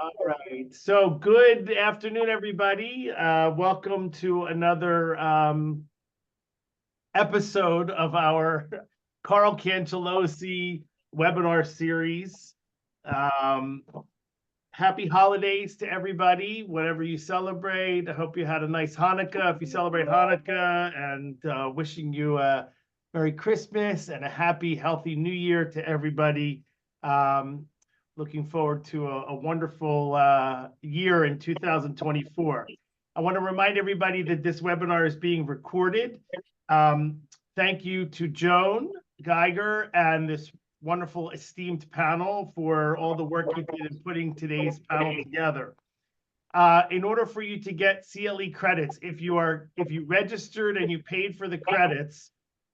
All right. So good afternoon, everybody. Welcome to another episode of our Carl Cangelosi webinar series. Um, Happy holidays to everybody, whatever you celebrate. I hope you had a nice Hanukkah if you celebrate Hanukkah, and wishing you a Merry Christmas and a happy, healthy New Year to everybody. Um, Looking forward to a wonderful year in 2024. I want to remind everybody that this webinar is being recorded. Thank you to Joan Geiger and this wonderful esteemed panel for all the work you did in putting today's panel together. In order for you to get CLE credits, if you registered and you paid for the credits,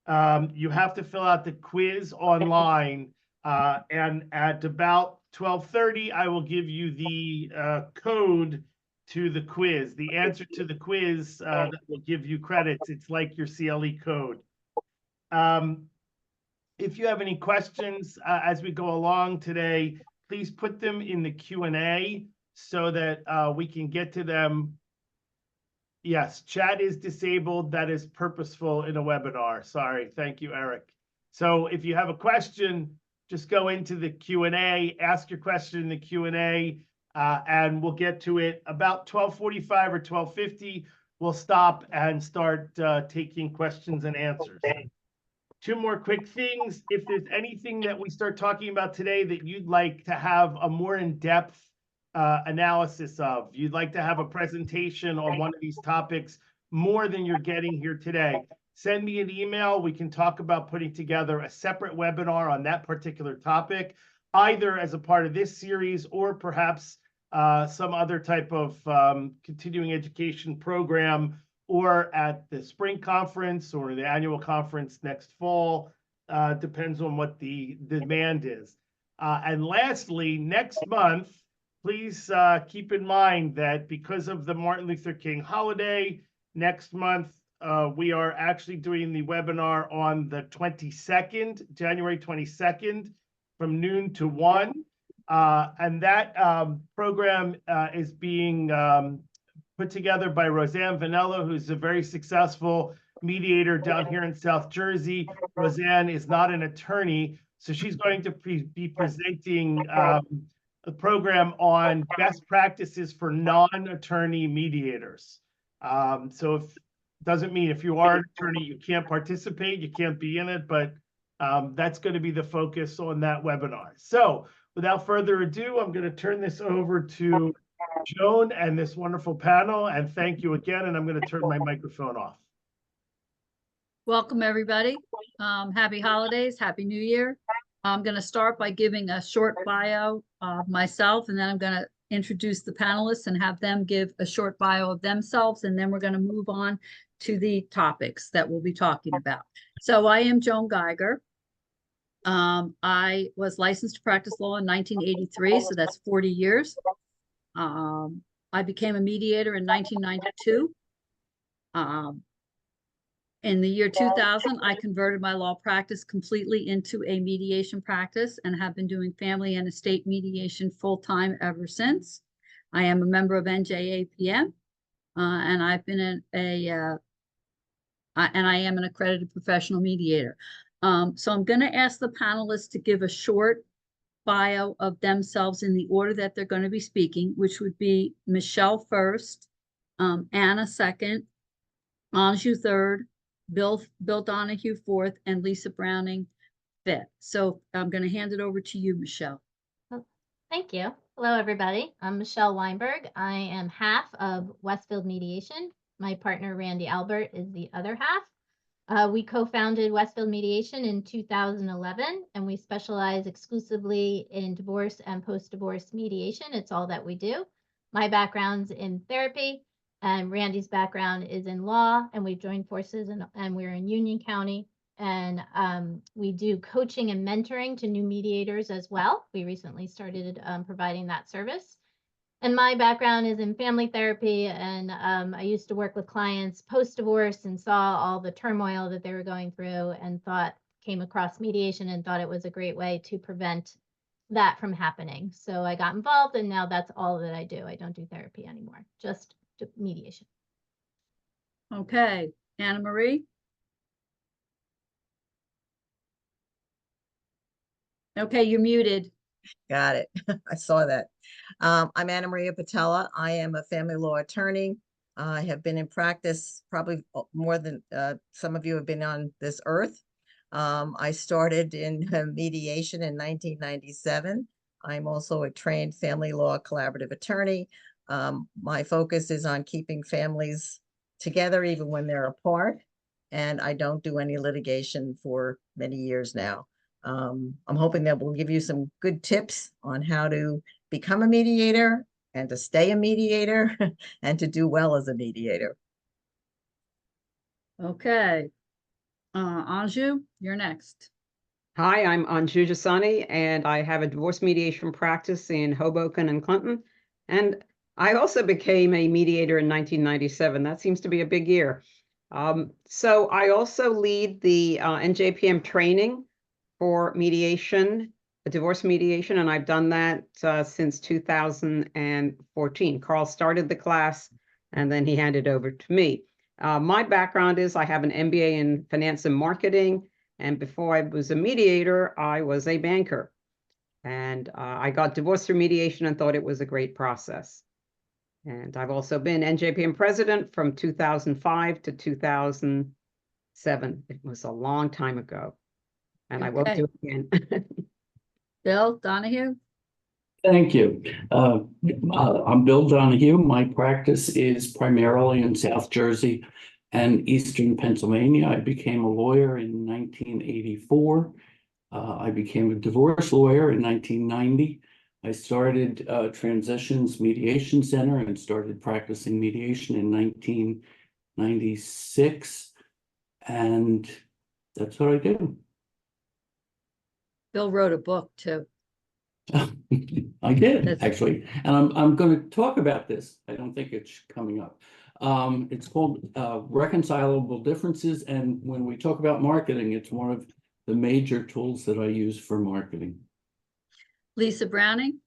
you have to fill out the quiz online. And at about 12:30, I will give you the code to the quiz, the answer to the quiz that will give you credits. It's like your CLE code. If you have any questions as we go along today, please put them in the Q&A so that we can get to them. Yes, chat is disabled. That is purposeful in a webinar. Sorry. Thank you, Eric. So if you have a question, just go into the Q&A, ask your question in the Q&A, and we'll get to it about 12:45 or 12:50. We'll stop and start taking questions and answers. Two more quick things. If there's anything that we start talking about today that you'd like to have a more in-depth analysis of, you'd like to have a presentation on one of these topics more than you're getting here today, send me an email. We can talk about putting together a separate webinar on that particular topic, either as a part of this series or perhaps some other type of continuing education program, or at the spring conference or the annual conference next fall. Depends on what the demand is. And lastly, next month, please keep in mind that because of the Martin Luther King holiday, next month we are actually doing the webinar on the 22nd, January 22nd, from noon to 1. And that program is being put together by Roseanne Vanello, who's a very successful mediator down here in South Jersey. Roseanne is not an attorney, so she's going to be presenting a program on best practices for non-attorney mediators. So if doesn't mean if you are an attorney, you can't participate, you can't be in it, but that's going to be the focus on that webinar. So without further ado, I'm going to turn this over to Joan and this wonderful panel, and thank you again, and I'm going to turn my microphone off. Welcome, everybody. Happy holidays, Happy New Year. I'm going to start by giving a short bio of myself, and then I'm going to introduce the panelists and have them give a short bio of themselves, and then we're going to move on to the topics that we'll be talking about. So I am Joan Geiger. I was licensed to practice law in 1983, so that's 40 years. I became a mediator in 1992. In the year 2000, I converted my law practice completely into a mediation practice and have been doing family and estate mediation full-time ever since. I am a member of NJAPM, and I've been and I am an accredited professional mediator. So I'm going to ask the panelists to give a short bio of themselves in the order that they're going to be speaking, which would be Michelle first, Anna second, Anju third, Bill Donahue fourth, and Lisa Browning fifth. So I'm going to hand it over to you, Michelle. Thank you. Hello, everybody. I'm Michelle Weinberg. I am half of Westfield Mediation. My partner, Randy Albert, is the other half. We co-founded Westfield Mediation in 2011, and we specialize exclusively in divorce and post-divorce mediation. It's all that we do. My background's in therapy, and Randy's background is in law, and we've joined forces, and we're in Union County. And we do coaching and mentoring to new mediators as well. We recently started providing that service. And my background is in family therapy, and I used to work with clients post-divorce and saw all the turmoil that they were going through, and came across mediation and thought it was a great way to prevent that from happening. So I got involved, and now that's all that I do. I don't do therapy anymore, just mediation. Okay, Anna Marie? Okay, you're muted. Got it. I saw that. I'm Anna Maria Patella. I am a family law attorney. I have been in practice probably more than some of you have been on this earth. I started in mediation in 1997. I'm also a trained family law collaborative attorney. My focus is on keeping families together even when they're apart, and I don't do any litigation for many years now. I'm hoping that we'll give you some good tips on how to become a mediator and to stay a mediator and to do well as a mediator. Okay. Anju, you're next. Hi, I'm Anju Jasani, and I have a divorce mediation practice in Hoboken and Clinton. And I also became a mediator in 1997. That seems to be a big year. So I also lead the NJAPM training for mediation, divorce mediation, and I've done that since 2014. Carl started the class, and then he handed over to me. My background is I have an MBA in finance and marketing, and before I was a mediator, I was a banker. And I got divorced through mediation and thought it was a great process. And I've also been NJAPM president from 2005 to 2007. It was a long time ago. And I won't Okay. do it again. Bill Donahue? Thank you. I'm Bill Donahue. My practice is primarily in South Jersey and Eastern Pennsylvania. I became a lawyer in 1984. I became a divorce lawyer in 1990. I started Transitions Mediation Center and started practicing mediation in 1996. And that's what I do. Bill wrote a book too. I did That's- actually, and I'm going to talk about this. I don't think it's coming up. It's called Reconcilable Differences, and when we talk about marketing, it's one of the major tools that I use for marketing. Lisa Browning?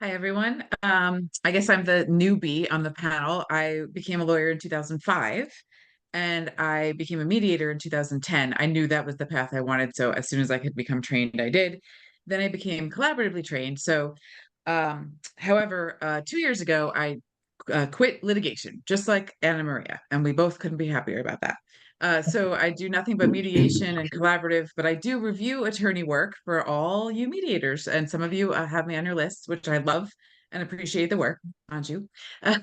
Hi, everyone. I guess I'm the newbie on the panel. I became a lawyer in 2005 and I became a mediator in 2010. I knew that was the path I wanted. So as soon as I could become trained, I did. Then I became collaboratively trained. So, however, 2 years ago, I quit litigation, just like Anna Maria, and we both couldn't be happier about that. So I do nothing but mediation and collaborative, but I do review attorney work for all you mediators. And some of you have me on your list, which I love and appreciate the work, Anju.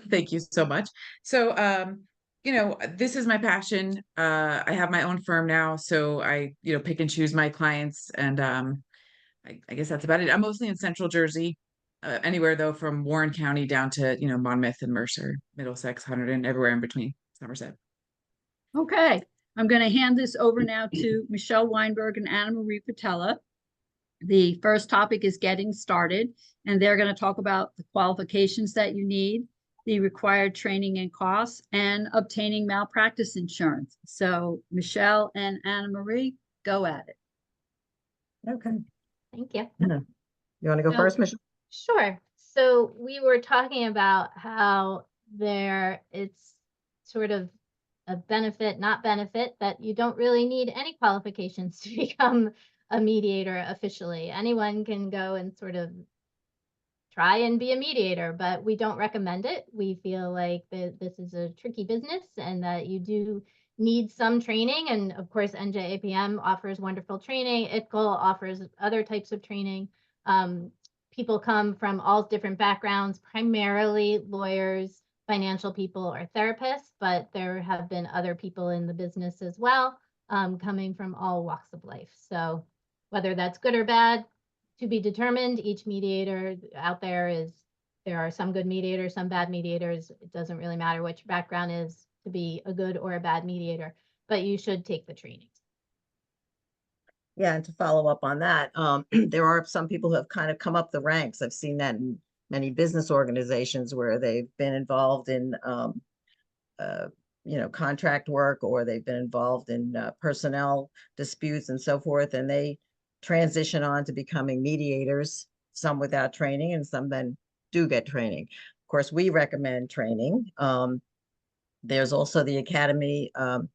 Thank you so much. So, this is my passion. I have my own firm now, so I, pick and choose my clients. And I guess that's about it. I'm mostly in Central Jersey, anywhere though from Warren County down to, Monmouth and Mercer, Middlesex, Hunterdon, everywhere in between, Somerset. Okay, I'm going to hand this over now to Michelle Weinberg and Anna Marie Patella. The first topic is getting started, and they're going to talk about the qualifications that you need, the required training and costs, and obtaining malpractice insurance. So Michelle and Anna Marie, go at it. Okay. Thank you. You want to go So- first, Michelle? Sure. So we were talking about how it's sort of a benefit, not benefit, that you don't really need any qualifications to become a mediator officially. Anyone can go and sort of try and be a mediator, but we don't recommend it. We feel like this is a tricky business and that you do need some training. And of course, NJAPM offers wonderful training. ITCL offers other types of training. People come from all different backgrounds, primarily lawyers, financial people, or therapists, but there have been other people in the business as well, coming from all walks of life. So whether that's good or bad, to be determined. Each mediator out there are some good mediators, some bad mediators. It doesn't really matter which background is to be a good or a bad mediator, but you should take the training. Yeah, and to follow up on that, there are some people who have kind of come up the ranks. I've seen that in many business organizations where they've been involved in, contract work, or they've been involved in personnel disputes and so forth, and they transition on to becoming mediators, some without training and some then do get training. Of course, we recommend training. There's also the Academy of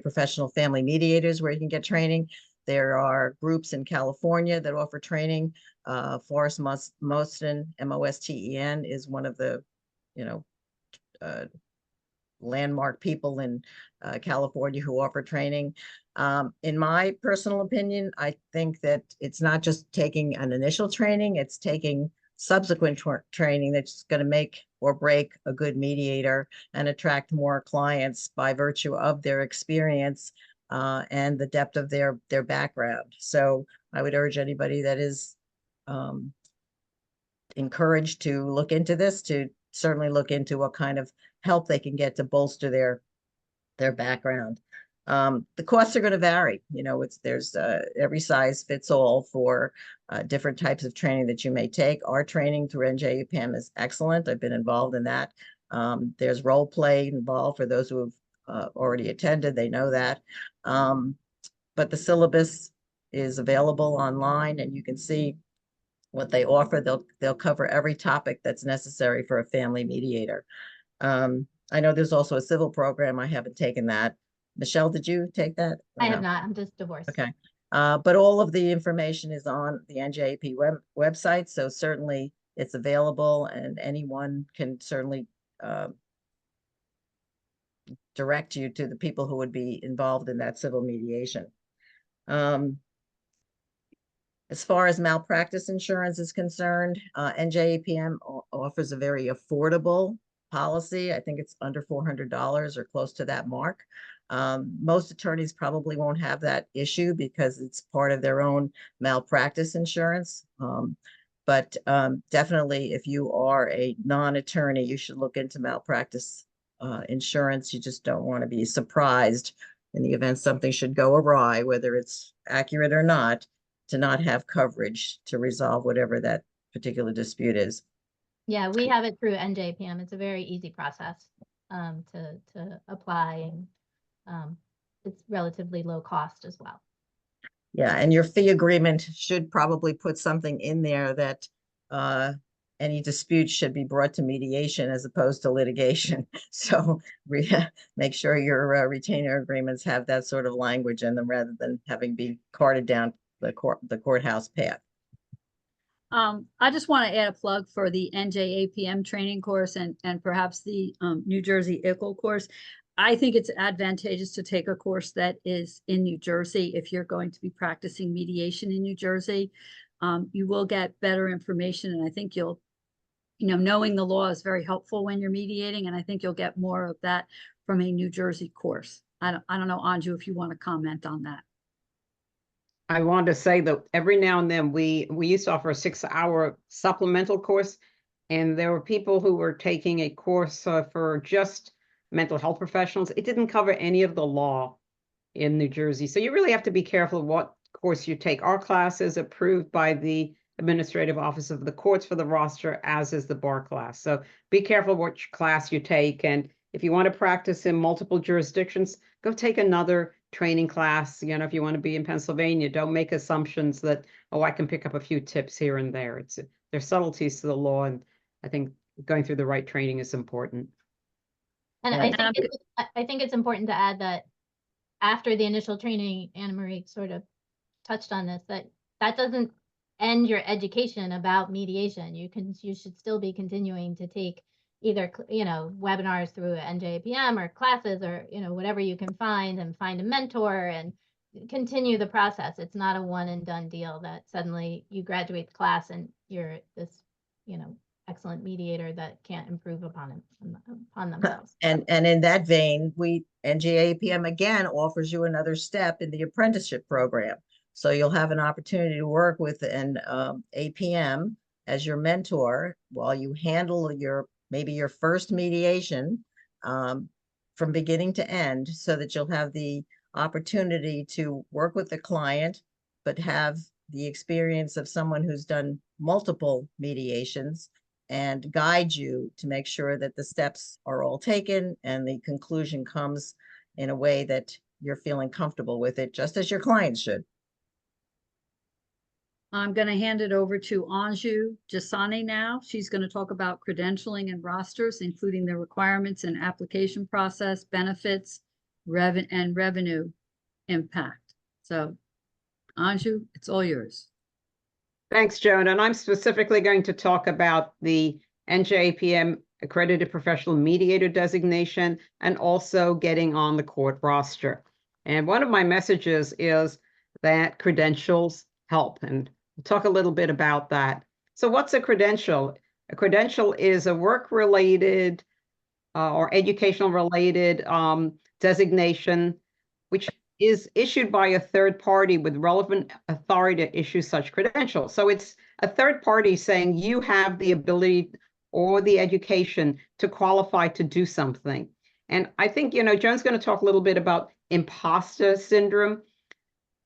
Professional Family Mediators where you can get training. There are groups in California that offer training. Forrest Mosten, Mosten, is one of the, landmark people in California who offer training. In my personal opinion, I think that it's not just taking an initial training, it's taking subsequent training that's going to make or break a good mediator and attract more clients by virtue of their experience and the depth of their background. So I would urge anybody that is encouraged to look into this, to certainly look into what kind of help they can get to bolster their background. The costs are going to vary. There's every size fits all for different types of training that you may take. Our training through NJAPM is excellent. I've been involved in that. There's role play involved for those who have already attended. They know that. But the syllabus is available online, and you can see what they offer. They'll cover every topic that's necessary for a family mediator. I know there's also a civil program. I haven't taken that. Michelle, did you take that? I have not. I'm just divorced. Okay. But all of the information is on the NJAP website, so certainly it's available, and anyone can certainly direct you to the people who would be involved in that civil mediation. As far as malpractice insurance is concerned, NJAPM offers a very affordable policy. I think it's under $400 or close to that mark. Most attorneys probably won't have that issue because it's part of their own malpractice insurance. But definitely, if you are a non-attorney, you should look into malpractice insurance. You just don't want to be surprised in the event something should go awry, whether it's accurate or not, to not have coverage to resolve whatever that particular dispute is. Yeah, we have it through NJAPM. It's a very easy process to apply, and it's relatively low cost as well. Yeah, and your fee agreement should probably put something in there that any dispute should be brought to mediation as opposed to litigation. So make sure your retainer agreements have that sort of language in them rather than having be carted down the courthouse path. I just want to add a plug for the NJAPM training course and perhaps the New Jersey ICL course. I think it's advantageous to take a course that is in New Jersey if you're going to be practicing mediation in New Jersey. You will get better information, and I think you'll, knowing the law is very helpful when you're mediating, and I think you'll get more of that from a New Jersey course. I don't know, Anju, if you want to comment on that. I want to say that every now and then we used to offer a 6-hour supplemental course, and there were people who were taking a course for just mental health professionals. It didn't cover any of the law in New Jersey. So you really have to be careful of what course you take. Our class is approved by the Administrative Office of the Courts for the roster, as is the bar class. So be careful which class you take. And if you want to practice in multiple jurisdictions, go take another training class. If you want to be in Pennsylvania, don't make assumptions that, oh, I can pick up a few tips here and there. There's subtleties to the law, and I think going through the right training is important. And Right. I think it's important to add that after the initial training, Anna Marie sort of touched on this, that doesn't end your education about mediation. You should still be continuing to take either webinars through NJAPM or classes or whatever you can find, and find a mentor and continue the process. It's not a one and done deal that suddenly you graduate the class and you're this excellent mediator that can't improve upon themselves. And in that vein, NJAPM again offers you another step in the apprenticeship program. So you'll have an opportunity to work with an APM as your mentor while you handle maybe your first mediation from beginning to end, so that you'll have the opportunity to work with the client, but have the experience of someone who's done multiple mediations and guide you to make sure that the steps are all taken and the conclusion comes in a way that you're feeling comfortable with it, just as your client should. I'm going to hand it over to Anju Jasani now. She's going to talk about credentialing and rosters, including the requirements and application process, benefits, and revenue impact. So Anju, it's all yours. Thanks, Joan. And I'm specifically going to talk about the NJAPM Accredited Professional Mediator designation and also getting on the court roster. And one of my messages is that credentials help. And we'll talk a little bit about that. So what's a credential? A credential is a work-related or educational-related designation, which is issued by a third party with relevant authority to issue such credentials. So it's a third party saying you have the ability or the education to qualify to do something. And I think, Joan's going to talk a little bit about imposter syndrome.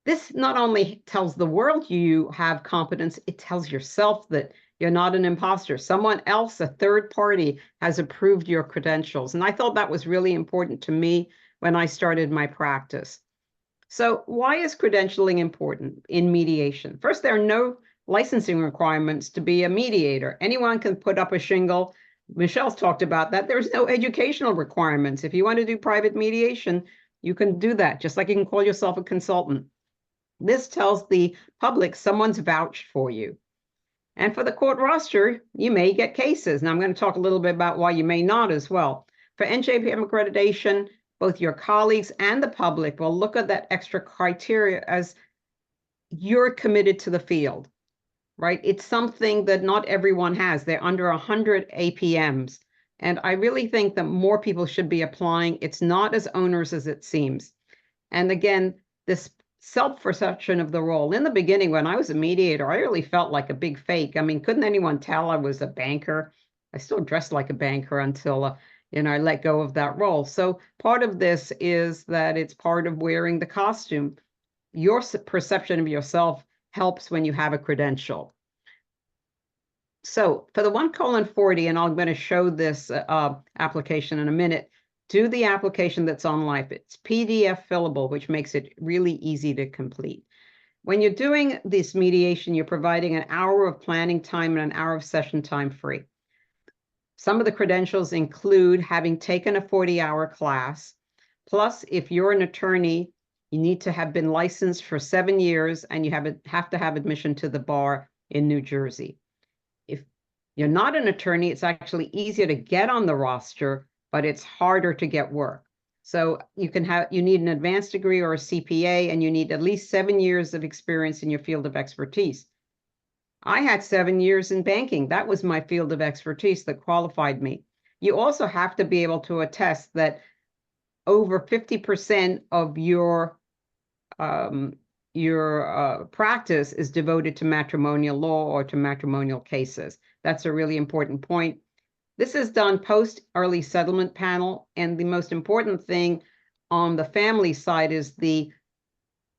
This not only tells the world you have competence, it tells yourself that you're not an imposter. Someone else, a third party, has approved your credentials. And I thought that was really important to me when I started my practice. So why is credentialing important in mediation? First, there are no licensing requirements to be a mediator. Anyone can put up a shingle. Michelle's talked about that. There's no educational requirements. If you want to do private mediation, you can do that, just like you can call yourself a consultant. This tells the public someone's vouched for you. And for the court roster, you may get cases. And I'm going to talk a little bit about why you may not as well. For NJAPM accreditation, both your colleagues and the public will look at that extra criteria as you're committed to the field, right? It's something that not everyone has. They're under 100 APMs. And I really think that more people should be applying. It's not as onerous as it seems. And again, this self-perception of the role. In the beginning, when I was a mediator, I really felt like a big fake. I mean, couldn't anyone tell I was a banker? I still dressed like a banker until I let go of that role. So part of this is that it's part of wearing the costume. Your perception of yourself helps when you have a credential. So for the 1:40, and I'm going to show this application in a minute, do the application that's on Life. It's PDF fillable, which makes it really easy to complete. When you're doing this mediation, you're providing an hour of planning time and an hour of session time free. Some of the credentials include having taken a 40-hour class. Plus, if you're an attorney, you need to have been licensed for 7 years and you have to have admission to the bar in New Jersey. If you're not an attorney, it's actually easier to get on the roster, but it's harder to get work. So you need an advanced degree or a CPA, and you need at least 7 years of experience in your field of expertise. I had 7 years in banking. That was my field of expertise that qualified me. You also have to be able to attest that over 50% of your practice is devoted to matrimonial law or to matrimonial cases. That's a really important point. This is done post early settlement panel. And the most important thing on the family side is the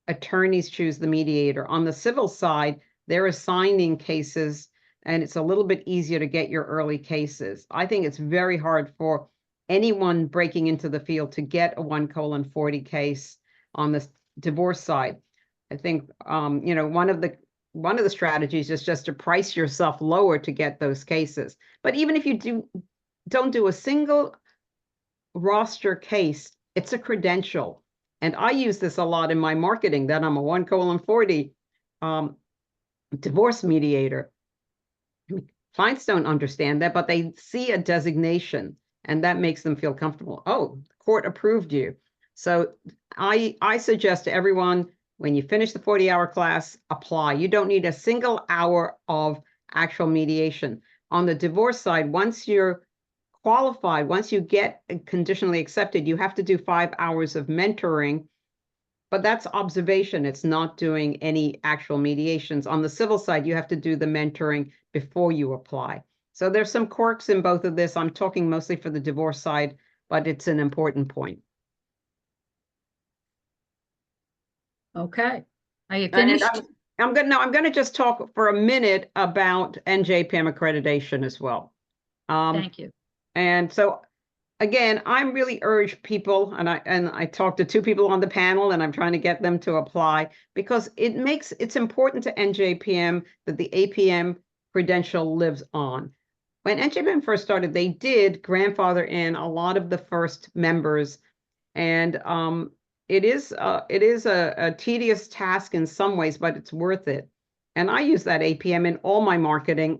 attorneys choose the mediator. On the civil side, they're assigning cases, and it's a little bit easier to get your early cases. I think it's very hard for anyone breaking into the field to get a 1:40 case on the divorce side. I think, one of the strategies is just to price yourself lower to get those cases. But even if you don't do a single roster case, it's a credential. And I use this a lot in my marketing, that I'm a 1:40 divorce mediator. Clients don't understand that, but they see a designation and that makes them feel comfortable. Oh, the court approved you. So I suggest to everyone, when you finish the 40-hour class, apply. You don't need a single hour of actual mediation. On the divorce side, once you're qualified, once you get conditionally accepted, you have to do 5 hours of mentoring. But that's observation. It's not doing any actual mediations. On the civil side, you have to do the mentoring before you apply. So there's some quirks in both of this. I'm talking mostly for the divorce side, but it's an important point. Okay. Are you finished? I'm going to just talk for a minute about NJAPM accreditation as well. Thank you. And so again, I'm really urge people, and I talked to 2 people on the panel, and I'm trying to get them to apply because it's important to NJAPM that the APM credential lives on. When NJAPM first started, they did grandfather in a lot of the first members, and it is a tedious task in some ways, but it's worth it. And I use that APM in all my marketing.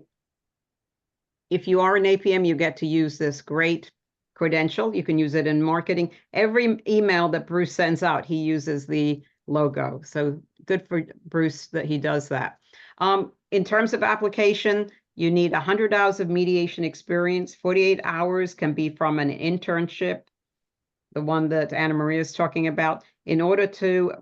If you are an APM, you get to use this great credential. You can use it in marketing. Every email that Bruce sends out, he uses the logo. So good for Bruce that he does that. In terms of application, you need 100 hours of mediation experience. 48 hours can be from an internship, the one that Anna Maria is talking about. In order to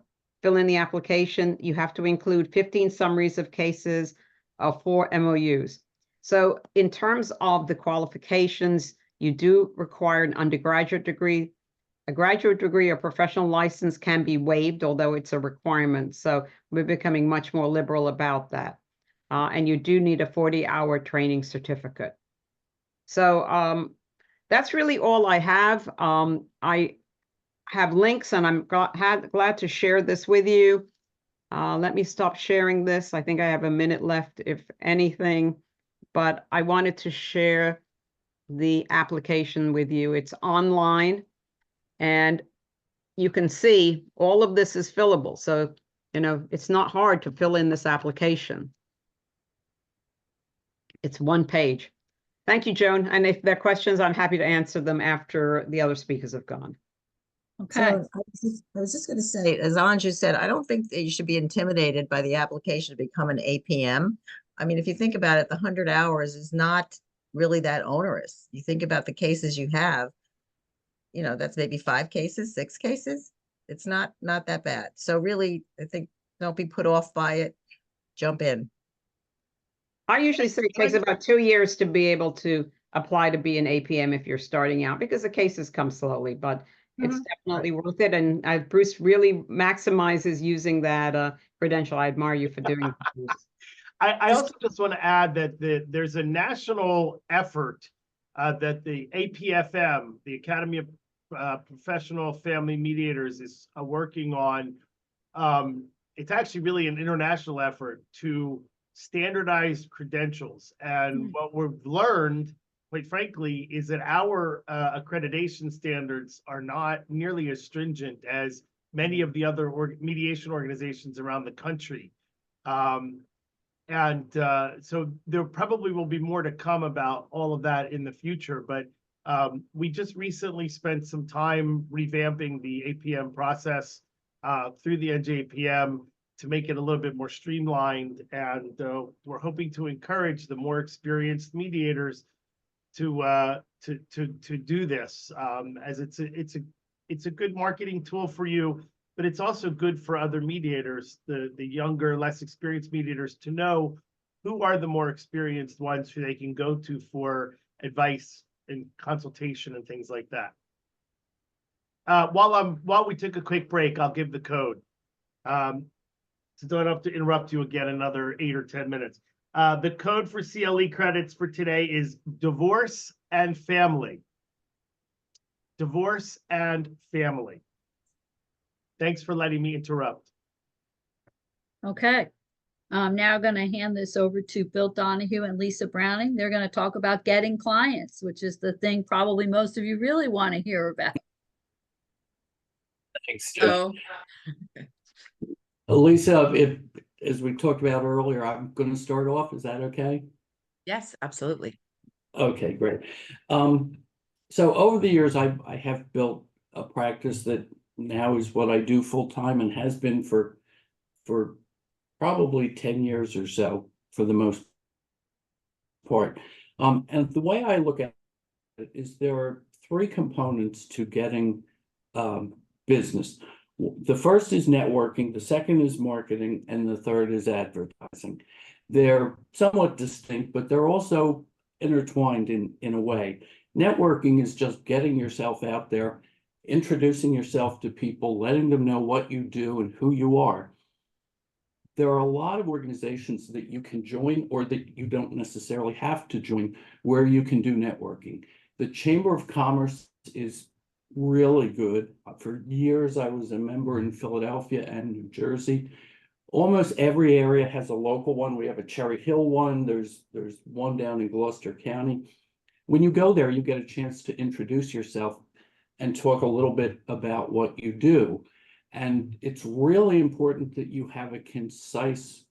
fill in the application, you have to include 15 summaries of cases, 4 MOUs. So in terms of the qualifications, you do require an undergraduate degree. A graduate degree or professional license can be waived, although it's a requirement. So we're becoming much more liberal about that. And you do need a 40-hour training certificate. So that's really all I have. I have links, and I'm glad to share this with you. Let me stop sharing this. I think I have a minute left, if anything, but I wanted to share the application with you. It's online, and you can see all of this is fillable. So, it's not hard to fill in this application. It's 1 page. Thank you, Joan. And if there are questions, I'm happy to answer them after the other speakers have gone. Okay. So I was just going to say, as Anju said, I don't think that you should be intimidated by the application to become an APM. I mean, if you think about it, the 100 hours is not really that onerous. You think about the cases you have, that's maybe 5 cases, 6 cases. It's not that bad. So really, I think don't be put off by it. Jump in. I usually say it takes about 2 years to be able to apply to be an APM if you're starting out, because the cases come slowly, but it's definitely worth it. And Bruce really maximizes using that credential. I admire you for doing that, Bruce. I also just want to add that there's a national effort that the APFM, the Academy of Professional Family Mediators, is working on. It's actually really an international effort to standardized credentials. And what we've learned, quite frankly, is that our accreditation standards are not nearly as stringent as many of the other mediation organizations around the country. So there probably will be more to come about all of that in the future, but we just recently spent some time revamping the APM process through the NJAPM to make it a little bit more streamlined, and we're hoping to encourage the more experienced mediators to do this, as it's a good marketing tool for you, but it's also good for other mediators, the younger, less experienced mediators, to know who are the more experienced ones who they can go to for advice and consultation and things like that. While we took a quick break, I'll give the code. So don't have to interrupt you again another 8 or 10 minutes. The code for CLE credits for today is divorce and family. Divorce and family. Thanks for letting me interrupt. Okay. I'm now going to hand this over to Bill Donahue and Lisa Browning. They're going to talk about getting clients, which is the thing probably most of you really want to hear about. Thanks, So, Lisa, as we talked about earlier, I'm going to start off. Is that okay? yes, absolutely. Okay, great. So over the years, I have built a practice that now is what I do full time and has been for probably 10 years or so for the most part. And the way I look at it is there are 3 components to getting business. The first is networking, the second is marketing, and the third is advertising. They're somewhat distinct, but they're also intertwined in a way. Networking is just getting yourself out there, introducing yourself to people, letting them know what you do and who you are. There are a lot of organizations that you can join or that you don't necessarily have to join where you can do networking. The Chamber of Commerce is really good. For years, I was a member in Philadelphia and New Jersey. Almost every area has a local one. We have a Cherry Hill one. There's one down in Gloucester County. When you go there, you get a chance to introduce yourself and talk a little bit about what you do. And it's really important that you have a concise,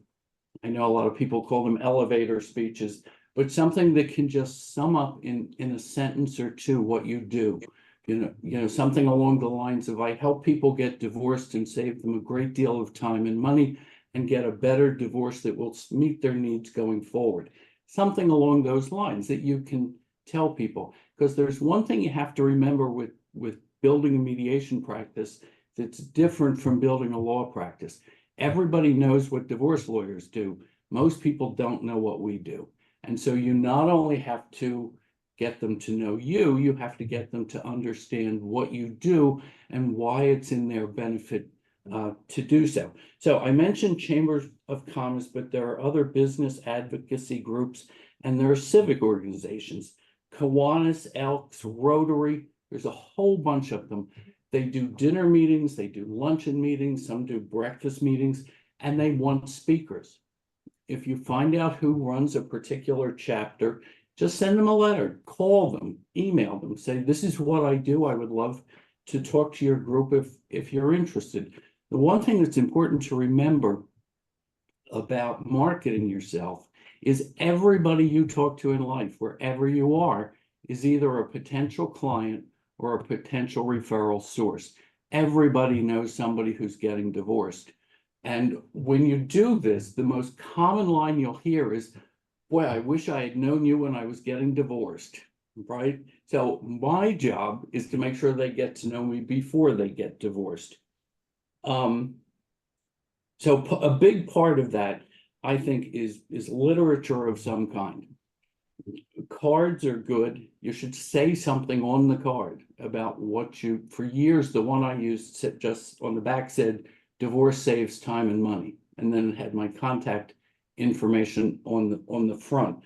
I know a lot of people call them elevator speeches, but something that can just sum up in a sentence or two what you do. You know, something along the lines of, I help people get divorced and save them a great deal of time and money and get a better divorce that will meet their needs going forward. Something along those lines that you can tell people, because there's one thing you have to remember with building a mediation practice that's different from building a law practice. Everybody knows what divorce lawyers do. Most people don't know what we do. And so you not only have to get them to know you, you have to get them to understand what you do and why it's in their benefit to do so. So I mentioned chambers of commerce, but there are other business advocacy groups and there are civic organizations, Kiwanis, Elks, Rotary, there's a whole bunch of them. They do dinner meetings, they do luncheon meetings, some do breakfast meetings, and they want speakers. If you find out who runs a particular chapter, just send them a letter, call them, email them, say, this is what I do. I would love to talk to your group if you're interested. The one thing that's important to remember about marketing yourself is everybody you talk to in life, wherever you are, is either a potential client or a potential referral source. Everybody knows somebody who's getting divorced. And when you do this, the most common line you'll hear is, boy, I wish I had known you when I was getting divorced, right? So my job is to make sure they get to know me before they get divorced. So a big part of that, I think, is literature of some kind. Cards are good. You should say something on the card about what you, for years, the one I used just on the back said, divorce saves time and money. And then it had my contact information on the front.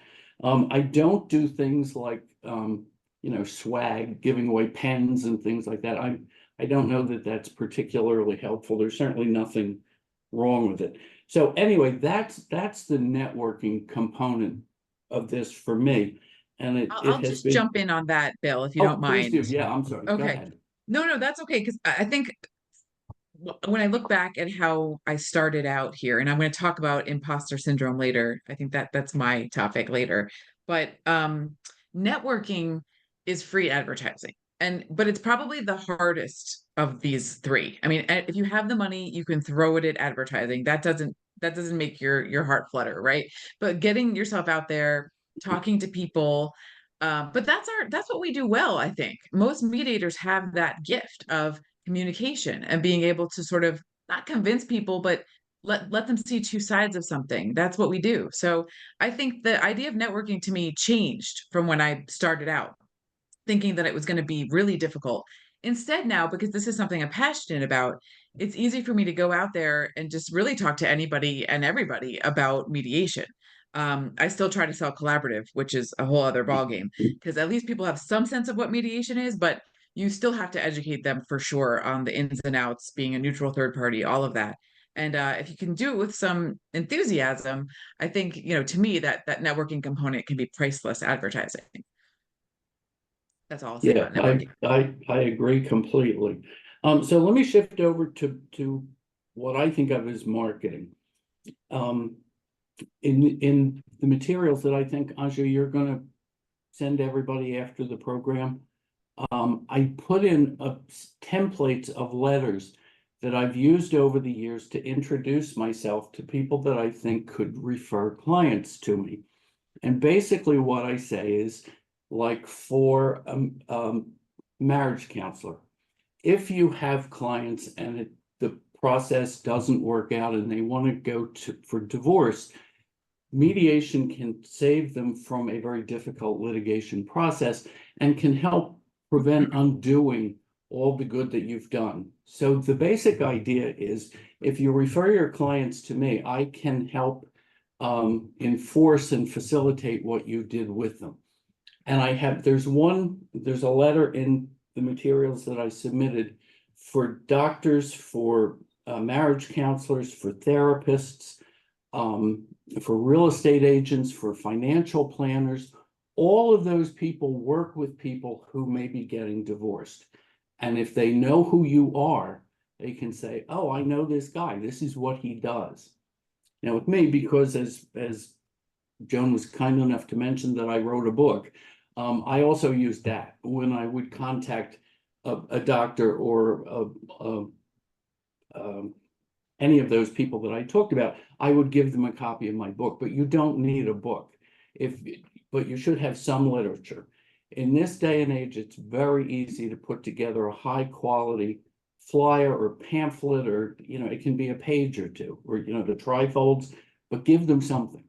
I don't do things like, you know, swag, giving away pens and things like that. I don't know that that's particularly helpful. There's certainly nothing wrong with it. So anyway, that's the networking component of this for me. And I'll just jump in on that, Bill, if you don't please mind. do. Yeah, I'm sorry. Go Okay. ahead. No, that's okay. Because I think when I look back at how I started out here, and I'm going to talk about imposter syndrome later. I think that's my topic later. But networking is free advertising. But it's probably the hardest of these three. I mean, if you have the money, you can throw it at advertising. That doesn't make your heart flutter, right? But getting yourself out there, talking to people, but that's what we do well, I think. Most mediators have that gift of communication and being able to sort of not convince people, but let them see two sides of something. That's what we do. So I think the idea of networking to me changed from when I started out, thinking that it was going to be really difficult. Instead now, because this is something I'm passionate about, it's easy for me to go out there and just really talk to anybody and everybody about mediation. I still try to sell collaborative, which is a whole other ballgame, because at least people have some sense of what mediation is, but you still have to educate them for sure on the ins and outs, being a neutral third party, all of that. And if you can do it with some enthusiasm, I think, to me, that networking component can be priceless advertising. That's all I'll say about networking. I agree completely. So let me shift over to what I think of as marketing. In the materials that I think, Anja, you're going to send everybody after the program, I put in templates of letters that I've used over the years to introduce myself to people that I think could refer clients to me. And basically what I say is, like for a marriage counselor, if you have clients and the process doesn't work out and they want to go for divorce, mediation can save them from a very difficult litigation process and can help prevent undoing all the good that you've done. So the basic idea is, if you refer your clients to me, I can help enforce and facilitate what you did with them. And there's a letter in the materials that I submitted for doctors, for marriage counselors, for therapists, for real estate agents, for financial planners. All of those people work with people who may be getting divorced. And if they know who you are, they can say, oh, I know this guy. This is what he does. Now, with me, because as Joan was kind enough to mention that I wrote a book, I also used that when I would contact a doctor or any of those people that I talked about. I would give them a copy of my book, but you don't need a book. But you should have some literature. In this day and age, it's very easy to put together a high quality flyer or pamphlet, or, it can be a page or two, or, the trifolds, but give them something.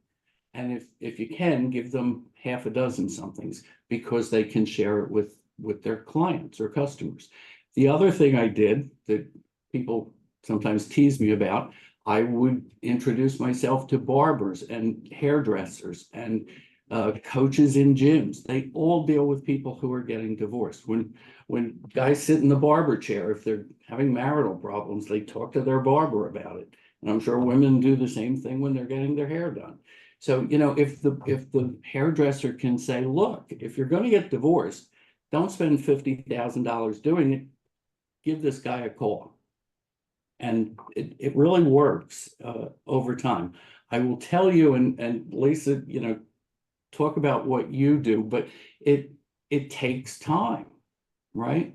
And if you can, give them half a dozen somethings, because they can share it with their clients or customers. The other thing I did that people sometimes tease me about, I would introduce myself to barbers and hairdressers and coaches in gyms. They all deal with people who are getting divorced. When guys sit in the barber chair, if they're having marital problems, they talk to their barber about it. And I'm sure women do the same thing when they're getting their hair done. So, if the hairdresser can say, look, if you're going to get divorced, don't spend $50,000 doing it. Give this guy a call. And it really works over time. I will tell you, and Lisa, talk about what you do, but it takes time, right?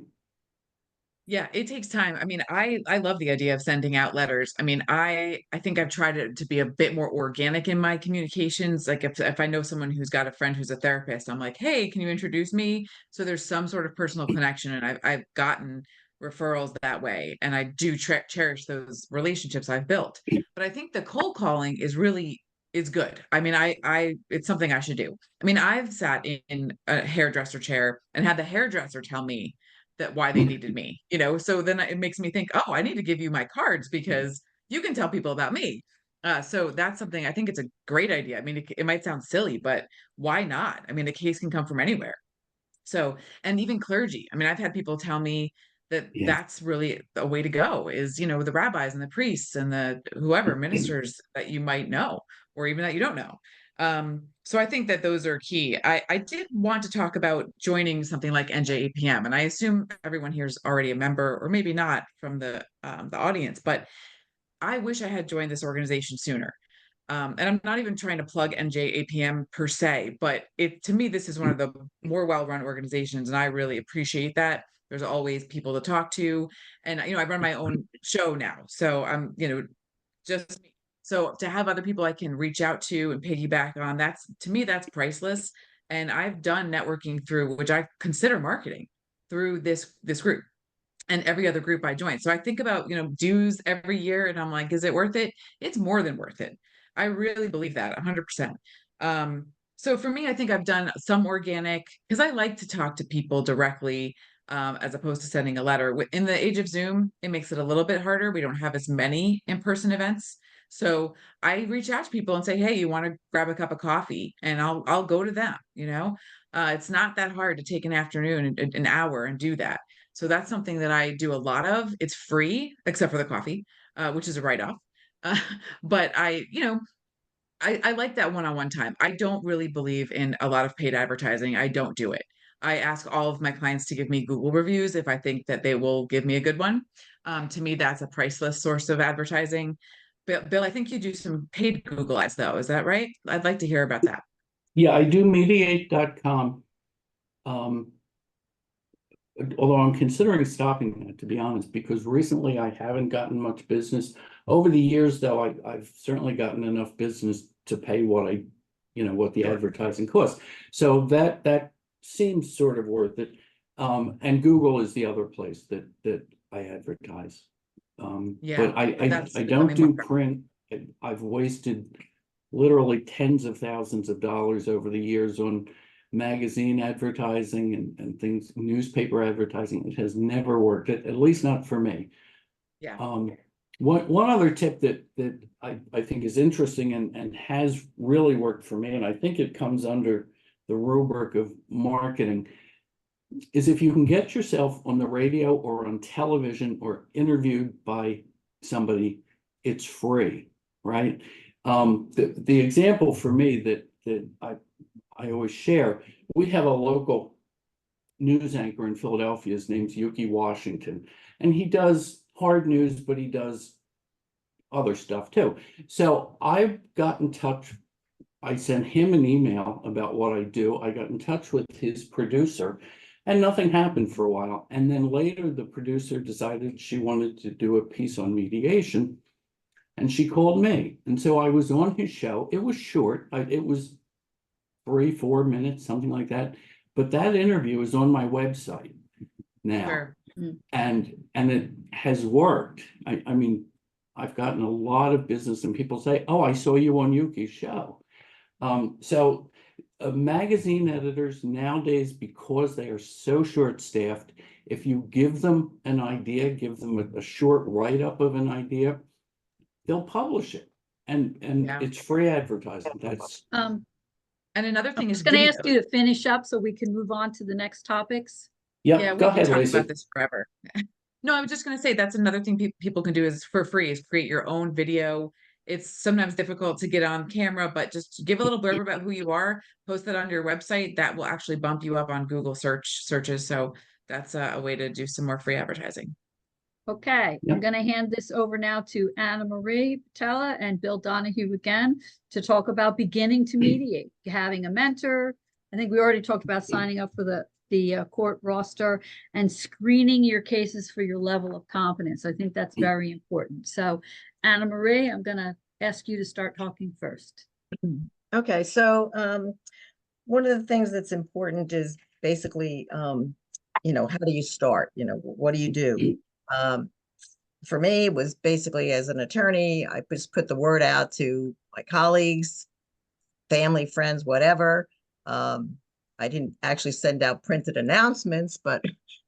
Yeah, it takes time. I mean, I love the idea of sending out letters. I mean, I think I've tried to be a bit more organic in my communications. Like if I know someone who's got a friend who's a therapist, I'm like, hey, can you introduce me? So there's some sort of personal connection, and I've gotten referrals that way, and I do cherish those relationships I've built. But I think the cold calling is good. I mean, I it's something I should do. I mean, I've sat in a hairdresser chair and had the hairdresser tell me that why they needed me, so then it makes me think, oh, I need to give you my cards because you can tell people about me. So that's something I think it's a great idea. I mean, it might sound silly, but why not? I mean, the case can come from anywhere. So, and even clergy. I mean, I've had people tell me that Yeah. that's really a way to go is, the rabbis and the priests and the whoever ministers that you might know, or even that you don't know. So I think that those are key. I did want to talk about joining something like NJAPM, and I assume everyone here is already a member, or maybe not from the audience, but I wish I had joined this organization sooner. And I'm not even trying to plug NJAPM per se, but to me, this is one of the more well-run organizations, and I really appreciate that. There's always people to talk to, and I run my own show now, so I'm just me. So to have other people I can reach out to and piggyback on, to me that's priceless. And I've done networking through, which I consider marketing, through this group and every other group I join. So I think about, dues every year, and I'm like, is it worth it? It's more than worth it. I really believe that 100%. So for me, I think I've done some organic, because I like to talk to people directly, as opposed to sending a letter. In the age of Zoom, it makes it a little bit harder. We don't have as many in-person events. So I reach out to people and say, hey, you want to grab a cup of coffee? And I'll go to them, it's not that hard to take an afternoon, an hour, and do that. So that's something that I do a lot of. It's free, except for the coffee, which is a write-off. But I like that one-on-one time. I don't really believe in a lot of paid advertising. I don't do it. I ask all of my clients to give me Google reviews if I think that they will give me a good one. To me, that's a priceless source of advertising. Bill, I think you do some paid Google ads, though. Is that right? I'd like to hear about that. Yeah, I do mediate.com. Although I'm considering stopping that, to be honest, because recently I haven't gotten much business. Over the years, though, I've certainly gotten enough business to pay what what the Sure. advertising costs. So that seems sort of worth it. And Google is the other place that I advertise. Yeah, But I that's don't becoming do more. print. I've wasted literally tens of thousands of dollars over the years on magazine advertising and things, newspaper advertising. It has never worked, at least not for me. Yeah. One other tip that I think is interesting and has really worked for me, and I think it comes under the rubric of marketing. is if you can get yourself on the radio or on television or interviewed by somebody, it's free, right? The example for me that I always share, we have a local news anchor in Philadelphia. His name's Yuki Washington, and he does hard news, but he does other stuff too. So I got in touch. I sent him an email about what I do. I got in touch with his producer, and nothing happened for a while. And then later, the producer decided she wanted to do a piece on mediation, and she called me. And so I was on his show. It was short. It was 3-4 minutes, something like that. But that interview is on my website now. Sure. And it has worked. I mean, I've gotten a lot of business, and people say, "Oh, I saw you on Yuki's show." So magazine editors nowadays, because they are so short-staffed, if you give them an idea, give them a short write-up of an idea, they'll publish it. And Yeah. it's free advertising. That's And another I'm thing is just gonna ask video. you to finish up so we can move on to the next topics. Yeah, yeah, we go can ahead, talk Lacey. about this forever. No, I was just going to say that's another thing people can do is for free is create your own video. It's sometimes difficult to get on camera, but just give a little blurb about who you are, post that on your website. That will actually bump you up on Google searches. So that's a way to do some more free advertising. Okay, Yep. I'm gonna hand this over now to Anna Marie Patella and Bill Donahue again to talk about beginning to mediate, having a mentor. I think we already talked about signing up for the court roster and screening your cases for your level of competence. I think that's very important. So Anna Marie, I'm gonna ask you to start talking first. Okay, so one of the things that's important is basically, you know, how do you start? You know, what do you do? For me, it was basically as an attorney, I just put the word out to my colleagues, family, friends, whatever. I didn't actually send out printed announcements, but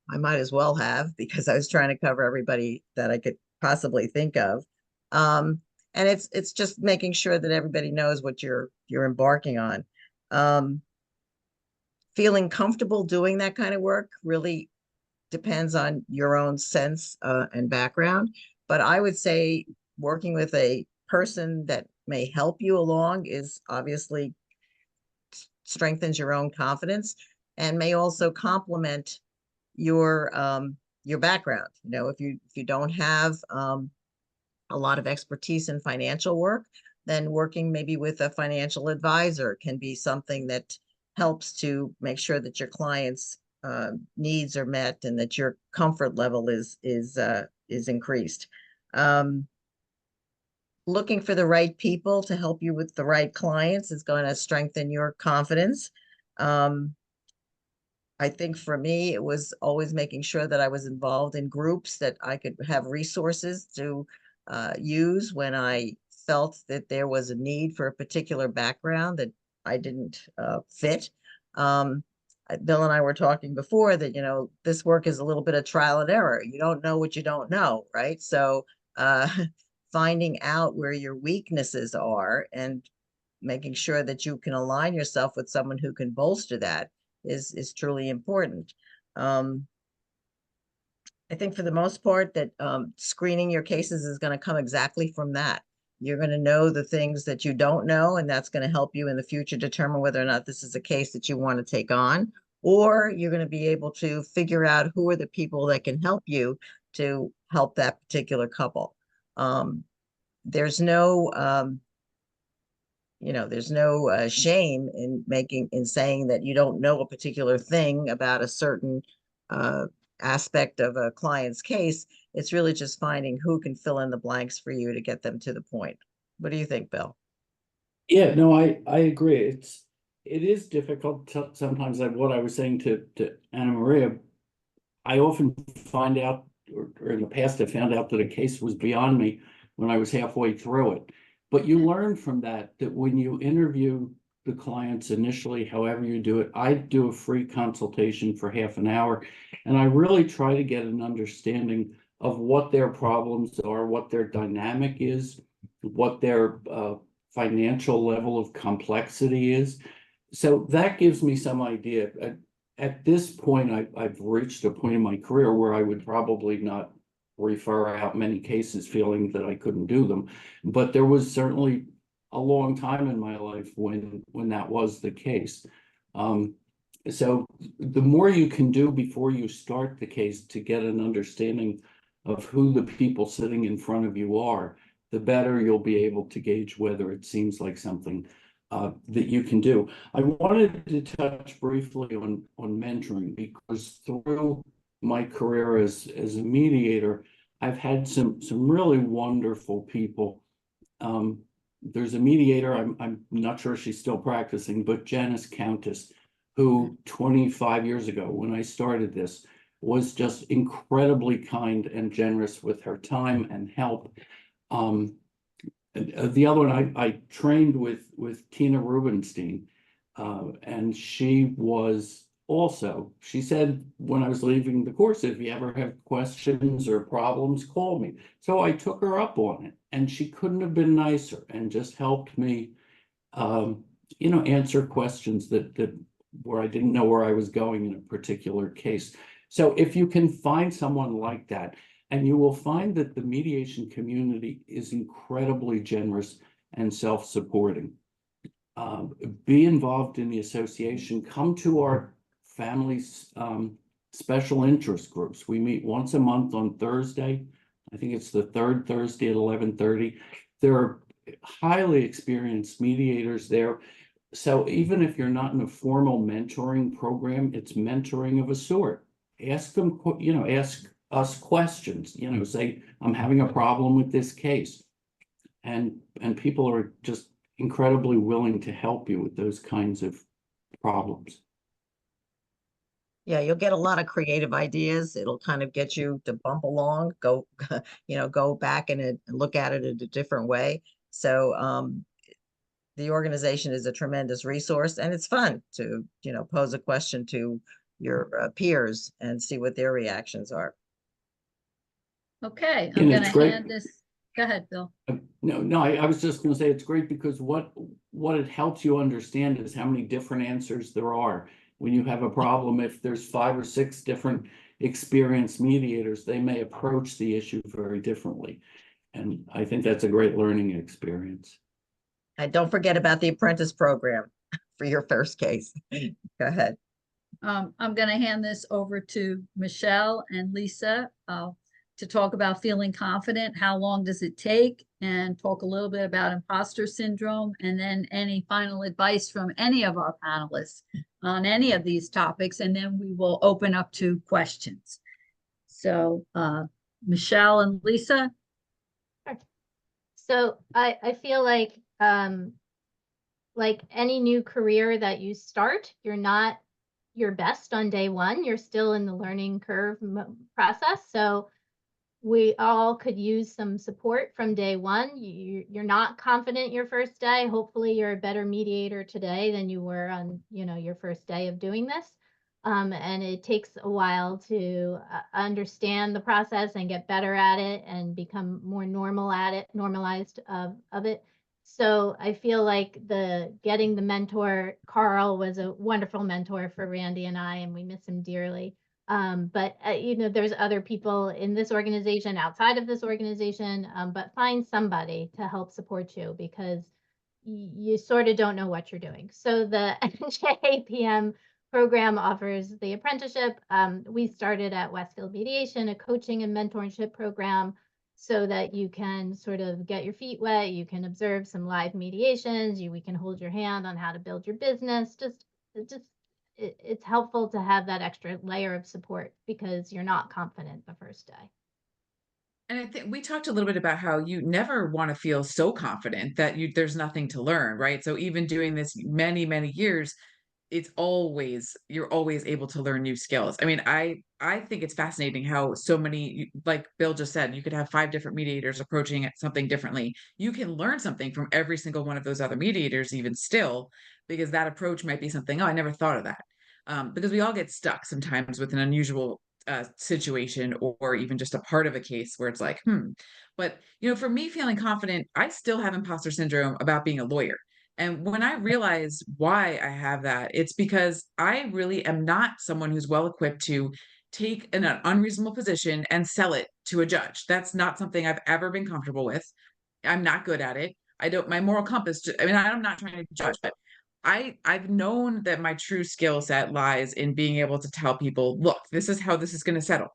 I might as well have because I was trying to cover everybody that I could possibly think of. And it's just making sure that everybody knows what you're embarking on. Feeling comfortable doing that kind of work really depends on your own sense and background. But I would say working with a person that may help you along is obviously strengthens your own confidence and may also complement your background. You know, if you don't have a lot of expertise in financial work, then working maybe with a financial advisor can be something that helps to make sure that your clients' needs are met and that your comfort level is increased. Looking for the right people to help you with the right clients is going to strengthen your confidence. I think for me, it was always making sure that I was involved in groups that I could have resources to use when I felt that there was a need for a particular background that I didn't fit. Bill and I were talking before that, you know, this work is a little bit of trial and error. You don't know what you don't know, right? So finding out where your weaknesses are and making sure that you can align yourself with someone who can bolster that is truly important. I think for the most part that screening your cases is going to come exactly from that. You're going to know the things that you don't know, and that's going to help you in the future determine whether or not this is a case that you want to take on, or you're going to be able to figure out who are the people that can help you to help that particular couple. There's no, you know, there's no shame in saying that you don't know a particular thing about a certain aspect of a client's case. It's really just finding who can fill in the blanks for you to get them to the point. What do you think, Bill? Yeah, no, I agree. It is difficult sometimes. Like what I was saying to Anna Maria, I often find out, or in the past, I found out that a case was beyond me when I was halfway through it. But you learn from that when you interview the clients initially, however you do it, I do a free consultation for half an hour, and I really try to get an understanding of what their problems are, what their dynamic is, what their financial level of complexity is. So that gives me some idea. at this point, I've reached a point in my career where I would probably not refer out many cases feeling that I couldn't do them. But there was certainly a long time in my life when that was the case. So the more you can do before you start the case to get an understanding of who the people sitting in front of you are, the better you'll be able to gauge whether it seems like something that you can do. I wanted to touch briefly on mentoring, because through my career as a mediator, I've had some really wonderful people. There's a mediator, I'm not sure she's still practicing, but Janice Countess, who 25 years ago, when I started this, was just incredibly kind and generous with her time and help. The other one, I trained with Tina Rubenstein, and she was also, she said when I was leaving the course, if you ever have questions or problems, call me. So I took her up on it, and she couldn't have been nicer, and just helped me, answer questions that where I didn't know where I was going in a particular case. So if you can find someone like that, and you will find that the mediation community is incredibly generous and self-supporting. Be involved in the association. Come to our families special interest groups. We meet once a month on Thursday. I think it's the third Thursday at 11:30. There are highly experienced mediators there. So even if you're not in a formal mentoring program, it's mentoring of a sort. Ask them, ask us questions, say, I'm having a problem with this case. And people are just incredibly willing to help you with those kinds of problems. Yeah, you'll get a lot of creative ideas. It'll kind of get you to bump along, go, go back and look at it in a different way. So the organization is a tremendous resource, and it's fun to, pose a question to your peers and see what their reactions are. Okay, I'm And gonna it's great. hand this, go ahead, Bill. No, I was just going to say it's great because what it helps you understand is how many different answers there are. When you have a problem, if there's 5 or 6 different experienced mediators, they may approach the issue very differently. And I think that's a great learning experience. And don't forget about the apprentice program for your first case. Go ahead. I'm gonna hand this over to Michelle and Lisa to talk about feeling confident. How long does it take? And talk a little bit about imposter syndrome, and then any final advice from any of our panelists on any of these topics, and then we will open up to questions. So Michelle and Lisa. So I feel like any new career that you start, you're not your best on day one. You're still in the learning curve process. So we all could use some support from day one. You're not confident your first day. Hopefully you're a better mediator today than you were on, your first day of doing this. And it takes a while to understand the process and get better at it and become more normalized of it. So I feel like getting the mentor, Carl was a wonderful mentor for Randy and I, and we miss him dearly. But there's other people in this organization, outside of this organization, but find somebody to help support you, because you sort of don't know what you're doing. So the NJAPM program offers the apprenticeship. We started at Westfield Mediation, a coaching and mentorship program, so that you can sort of get your feet wet. You can observe some live mediations. We can hold your hand on how to build your business. It's helpful to have that extra layer of support because you're not confident the first day. And I think we talked a little bit about how you never want to feel so confident that there's nothing to learn, right? So even doing this many, many years, you're always able to learn new skills. I mean, I think it's fascinating how so many, like Bill just said, you could have 5 different mediators approaching it something differently. You can learn something from every single one of those other mediators, even still, because that approach might be something, oh, I never thought of that. Because we all get stuck sometimes with an unusual situation, or even just a part of a case where it's like, But, for me, feeling confident, I still have imposter syndrome about being a lawyer. And when I realized why I have that, it's because I really am not someone who's well equipped to take an unreasonable position and sell it to a judge. That's not something I've ever been comfortable with. I'm not good at it. I don't, my moral compass, I mean, I'm not trying to judge, but I've known that my true skill set lies in being able to tell people, look, this is how this is going to settle.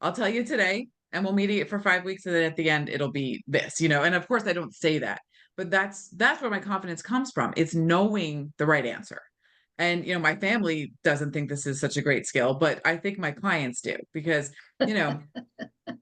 I'll tell you today, and we'll mediate for 5 weeks, and then at the end it'll be this, you know. And of course, I don't say that, but that's where my confidence comes from. It's knowing the right answer. And you know, my family doesn't think this is such a great skill, but I think my clients do, because you know,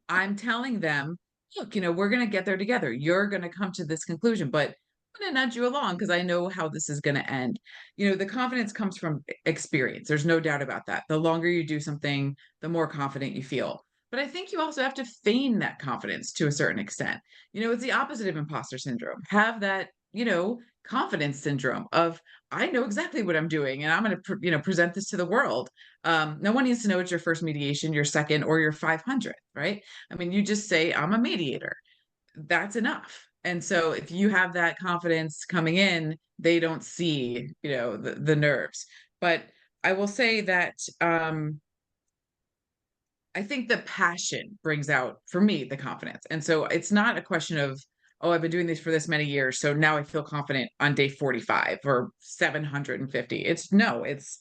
I'm telling them, look, you know, we're going to get there together. You're going to come to this conclusion, but I'm going to nudge you along because I know how this is going to end. You know, the confidence comes from experience. There's no doubt about that. The longer you do something, the more confident you feel. But I think you also have to feign that confidence to a certain extent. You know, it's the opposite of imposter syndrome. Have that, you know, confidence syndrome of, I know exactly what I'm doing and I'm going to, you know, present this to the world. No one needs to know it's your first mediation, your second, or your 500th, right? I mean, you just say, I'm a mediator. That's enough. And so if you have that confidence coming in, they don't see, you know, the nerves. But I will say that I think the passion brings out, for me, the confidence. And so it's not a question of, oh, I've been doing this for this many years, so now I feel confident on day 45 or 750. It's no, it's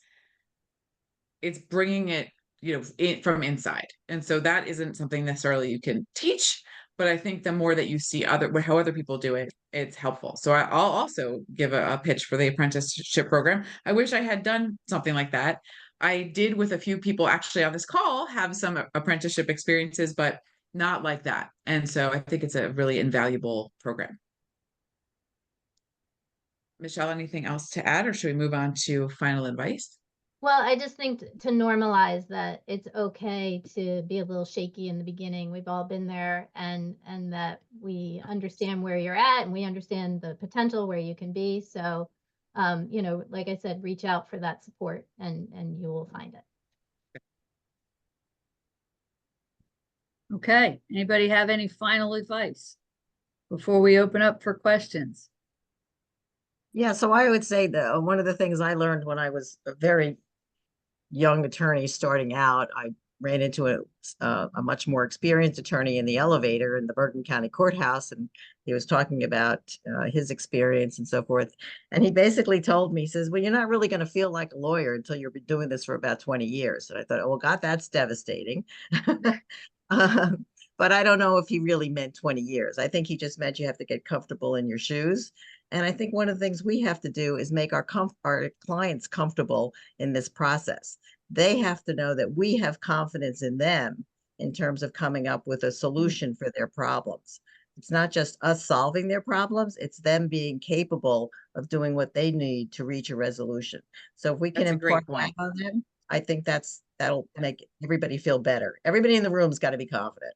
bringing it, you know, from inside. And so that isn't something necessarily you can teach, but I think the more that you see how other people do it, it's helpful. So I'll also give a pitch for the apprenticeship program. I wish I had done something like that. I did, with a few people actually on this call, have some apprenticeship experiences, but not like that. And so I think it's a really invaluable program. Michelle, anything else to add, or should we move on to final advice? Well, I just think to normalize that it's okay to be a little shaky in the beginning. We've all been there, and that we understand where you're at and we understand the potential where you can be. So, you know, like I said, reach out for that support and you will find it. Okay, anybody have any final advice before we open up for questions? Yeah, so I would say that one of the things I learned when I was a very young attorney starting out, I ran into a much more experienced attorney in the elevator in the Bergen County Courthouse, and he was talking about his experience and so forth. And he basically told me, he says, well, you're not really going to feel like a lawyer until you've been doing this for about 20 years. And I thought, oh, well, God, that's devastating. But I don't know if he really meant 20 years. I think he just meant you have to get comfortable in your shoes. And I think one of the things we have to do is make our clients comfortable in this process. They have to know that we have confidence in them in terms of coming up with a solution for their problems. It's not just us solving their problems, it's them being capable of doing what they need to reach a resolution. So if we can That's a great impart that point. on them, I think that'll make everybody feel better. Everybody in the room's got to be confident.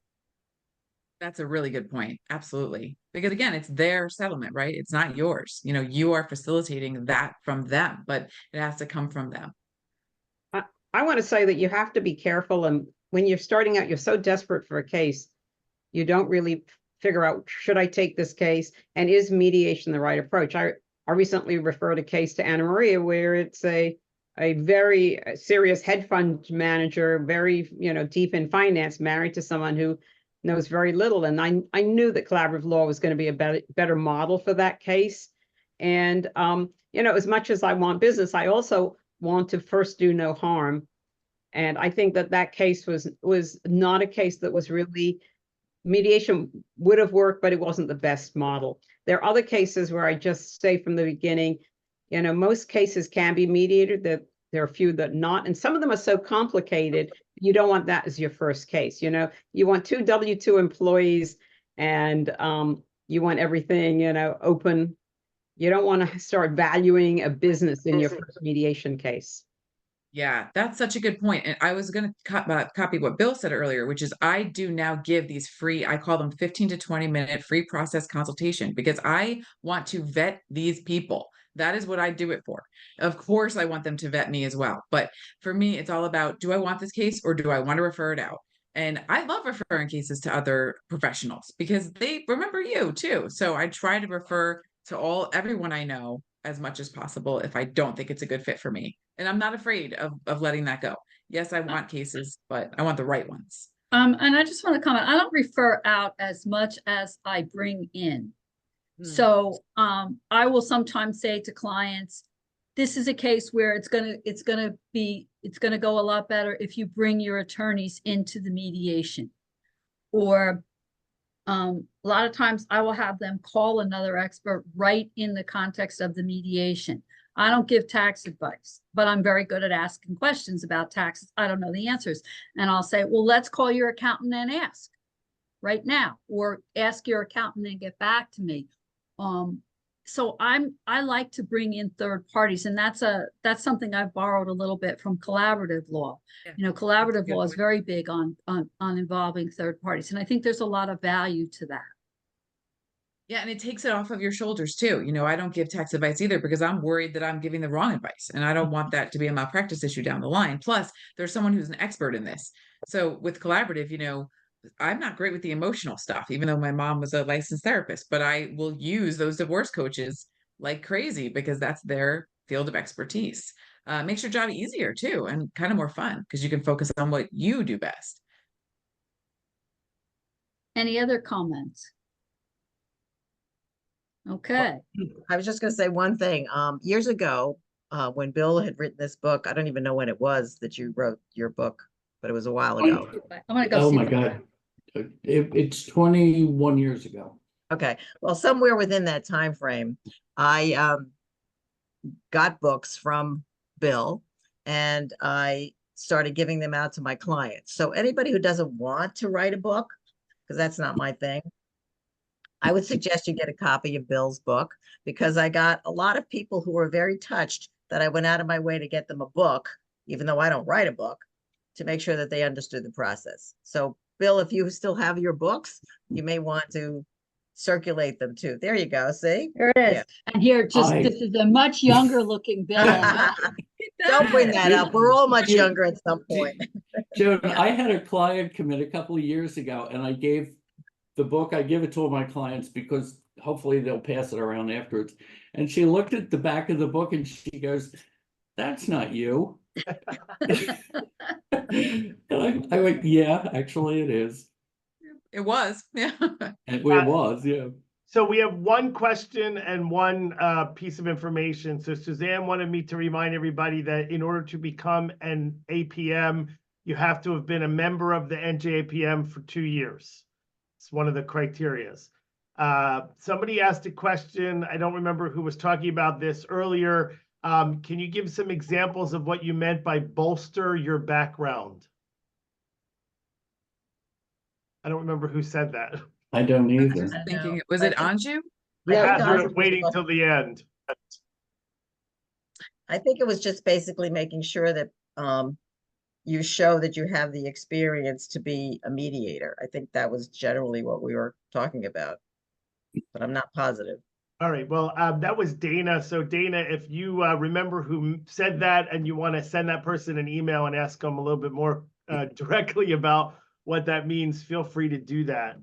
That's a really good point. Absolutely. Because again, it's their settlement, right? It's not yours. You know, you are facilitating that from them, but it has to come from them. I want to say that you have to be careful. And when you're starting out, you're so desperate for a case, you don't really figure out, should I take this case? And is mediation the right approach? I recently referred a case to Anna Maria where it's a very serious hedge fund manager, very, you know, deep in finance, married to someone who knows very little. And I knew that collaborative law was going to be a better model for that case. And, you know, as much as I want business, I also want to first do no harm. And I think that case was not a case that was really, mediation would have worked, but it wasn't the best model. There are other cases where I just say from the beginning, you know, most cases can be mediated, that there are a few that not, and some of them are so complicated, you don't want that as your first case. You know, you want 2 W-2 employees and you want everything, you know, open. You don't want to start valuing a business in your first mediation case. Yeah, that's such a good point. And I was going to copy what Bill said earlier, which is I do now give these free, I call them 15 to 20 minute free process consultation, because I want to vet these people. That is what I do it for. Of course, I want them to vet me as well. But for me, it's all about, do I want this case or do I want to refer it out? And I love referring cases to other professionals because they remember you too. So I try to refer to everyone I know as much as possible if I don't think it's a good fit for me. And I'm not afraid of letting that go. Yes, I want cases, but I want the right ones. And I just want to comment, I don't refer out as much as I bring in. Hmm. So, I will sometimes say to clients, this is a case where it's gonna go a lot better if you bring your attorneys into the mediation. Or, a lot of times I will have them call another expert right in the context of the mediation. I don't give tax advice, but I'm very good at asking questions about taxes. I don't know the answers. And I'll say, well, let's call your accountant and ask right now, or ask your accountant and get back to me. So I like to bring in third parties, and that's something I've borrowed a little bit from collaborative law. Yeah, You know, that's a collaborative good law is point. very big on involving third parties, and I think there's a lot of value to that. Yeah, and it takes it off of your shoulders too. You know, I don't give tax advice either because I'm worried that I'm giving the wrong advice and I don't want that to be a malpractice issue down the line. Plus, there's someone who's an expert in this. So with collaborative, you know, I'm not great with the emotional stuff, even though my mom was a licensed therapist, but I will use those divorce coaches like crazy because that's their field of expertise. Makes your job easier too and kind of more fun because you can focus on what you do best. Any other comments? Okay. I was just gonna say one thing. Years ago, when Bill had written this book, I don't even know when it was that you wrote your book, but it was a while ago. I'm gonna go Oh see my the- God. It's 21 years ago. Okay, well, somewhere within that time frame, I got books from Bill and I started giving them out to my clients. So anybody who doesn't want to write a book, because that's not my thing, I would suggest you get a copy of Bill's book, because I got a lot of people who were very touched that I went out of my way to get them a book, even though I don't write a book, to make sure that they understood the process. So Bill, if you still have your books, you may want to circulate them too. There you go. See? There it is. Yeah. And here, this is a much younger looking Bill. Don't bring that up. We're all much younger at some point. Joan, I had a client come in a couple of years ago and I gave the book, I give it to all my clients because hopefully they'll pass it around afterwards. And she looked at the back of the book and she goes, "That's not you." And I went, "Yeah, actually it is." It was, yeah. And it was, yeah. So we have one question and one piece of information. So Suzanne wanted me to remind everybody that in order to become an APM, you have to have been a member of the NJAPM for 2 years. It's one of the criterias. Somebody asked a question. I don't remember who was talking about this earlier. Can you give some examples of what you meant by bolster your background? I don't remember who said that. I don't I was either. just I thinking, know. was I it think- Anju? I Yeah, had her Anju. waiting till the end. I think it was just basically making sure that you show that you have the experience to be a mediator. I think that was generally what we were talking about, but I'm not positive. All right, well, that was Dana. So Dana, if you remember who said that and you want to send that person an email and ask them a little bit more directly about what that means, feel free to do that.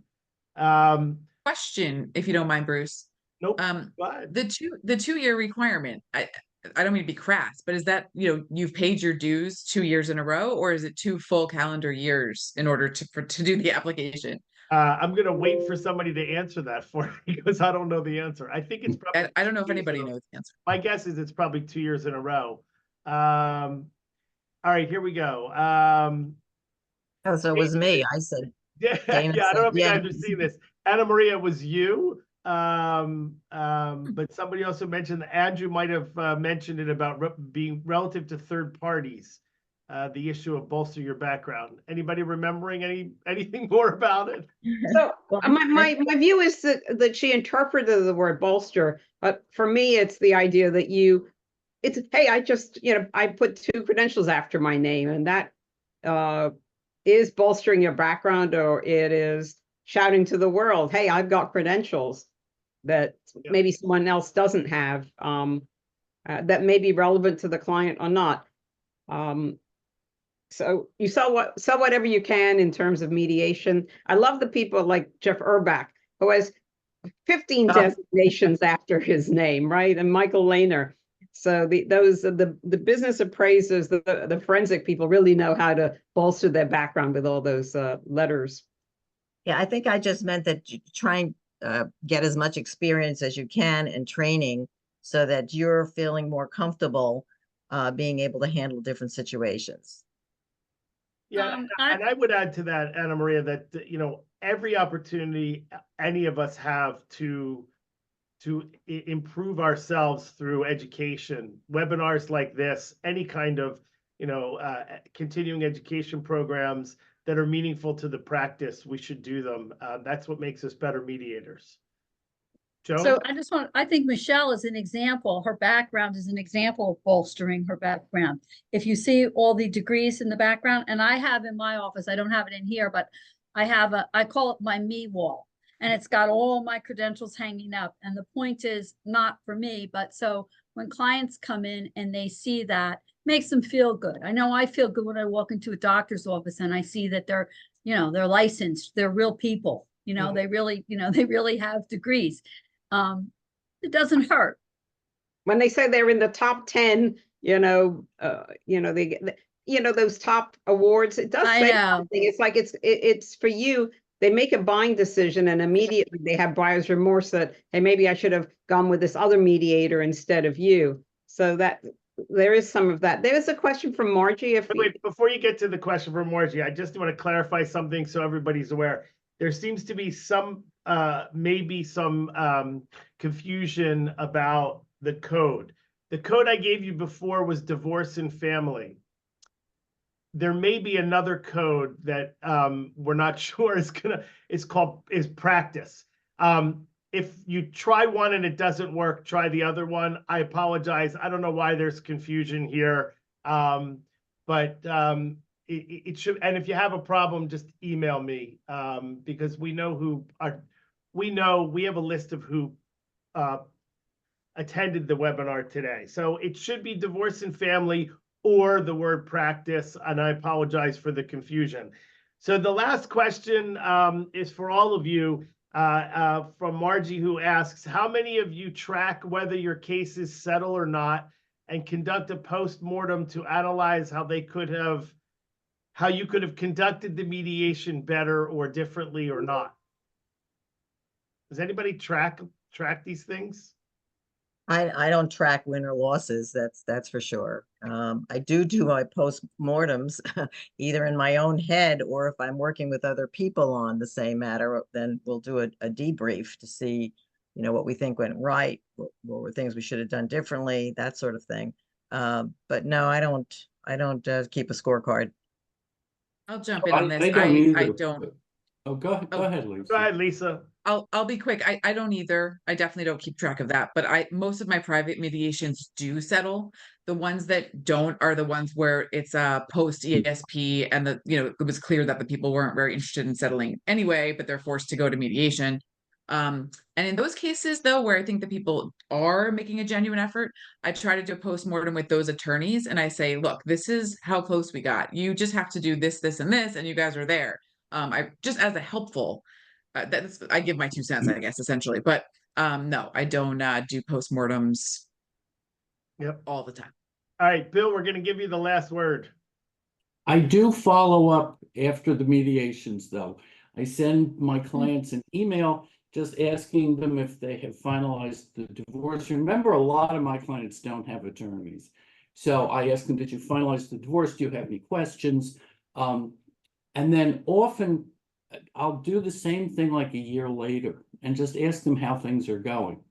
Question, if you don't mind, Bruce. Nope, Um, go ahead. the 2 year requirement, I don't mean to be crass, but is that, you know, you've paid your dues 2 years in a row, or is it 2 full calendar years in order to do the application? I'm going to wait for somebody to answer that for me because I don't know the answer. I think it's probably. I don't know if 2 years anybody in a- knows the answer. My guess is it's probably 2 years in a row. All right, here we go. Oh, so it was me. I said, Yeah, Dana yeah, I don't know if said, you yeah. guys have seen this. Anna Maria, was you. But somebody also mentioned that Andrew might have mentioned it about being relative to third parties, the issue of bolster your background. Anybody remembering anything more about it? So Well, my view is that she interpreted the word bolster, but for me, it's the idea that it's, hey, I just, I put 2 credentials after my name, and that is bolstering your background, or it is shouting to the world, hey, I've got credentials that Yeah. maybe someone else doesn't have, that may be relevant to the client or not. So you sell whatever you can in terms of mediation. I love the people like Jeff Urbach, 15 Oh. designations after his name, right? And Michael Lehner. So those are the business appraisers, the forensic people really know how to bolster their background with all those letters. Yeah, I think I just meant that you try and get as much experience as you can and training so that you're feeling more comfortable being able to handle different situations. Yeah, and I would add to that, Anna Maria, that, you know, every opportunity any of us have to improve ourselves through education, webinars like this, any kind of, you know, continuing education programs that are meaningful to the practice, we should do them. That's what makes us better mediators. Joan? So I think Michelle is an example. Her background is an example of bolstering her background. If you see all the degrees in the background, and I have in my office, I don't have it in here, but I call it my me wall. And it's got all my credentials hanging up. And the point is not for me, but so when clients come in and they see that, makes them feel good. I know I feel good when I walk into a doctor's office and I see that they're, you know, they're licensed, they're real people, you know, they really have degrees. It doesn't hurt. When they say they're in the top 10, they get, those top awards, it does I say know. something. It's like it's for you. They make a buying decision and immediately they have buyer's remorse that, hey, maybe I should have gone with this other mediator instead of you. So that there is some of that. There's a question from Margie. Wait, before you get to the question from Margie, I just want to clarify something so everybody's aware. There seems to be some, maybe some confusion about the code. The code I gave you before was divorce and family. There may be another code that we're not sure is practice. If you try one and it doesn't work, try the other one. I apologize. I don't know why there's confusion here. But it should, and if you have a problem, just email me, because we have a list of who attended the webinar today. So it should be divorce and family or the word practice, and I apologize for the confusion. So the last question is for all of you, from Margie, who asks, how many of you track whether your cases settle or not and conduct a post-mortem to analyze how you could have conducted the mediation better or differently or not? Does anybody track these things? I don't track win or losses, that's for sure. I do my postmortems either in my own head or if I'm working with other people on the same matter, then we'll do a debrief to see, you know, what we think went right, what were things we should have done differently, that sort of thing. But no, I don't keep a scorecard. I'll jump in on this. I don't either. I don't. Oh, go ahead, Lisa. Go ahead, Lisa. I'll be quick. I don't either. I definitely don't keep track of that, but most of my private mediations do settle. The ones that don't are the ones where it's a post ESP and it was clear that the people weren't very interested in settling anyway, but they're forced to go to mediation. And in those cases though, where I think the people are making a genuine effort, I try to do a postmortem with those attorneys and I say, look, this is how close we got. You just have to do this, this, and this, and you guys are there. I just as a helpful, I give my 2 cents, I guess, essentially. But no, I don't do postmortems. Yep. All the time. All right, Bill, we're going to give you the last word. I do follow up after the mediations, though. I send my clients an email just asking them if they have finalized the divorce. Remember, a lot of my clients don't have attorneys. So I ask them, did you finalize the divorce? Do you have any questions? And then often I'll do the same thing like a year later and just ask them how things are going.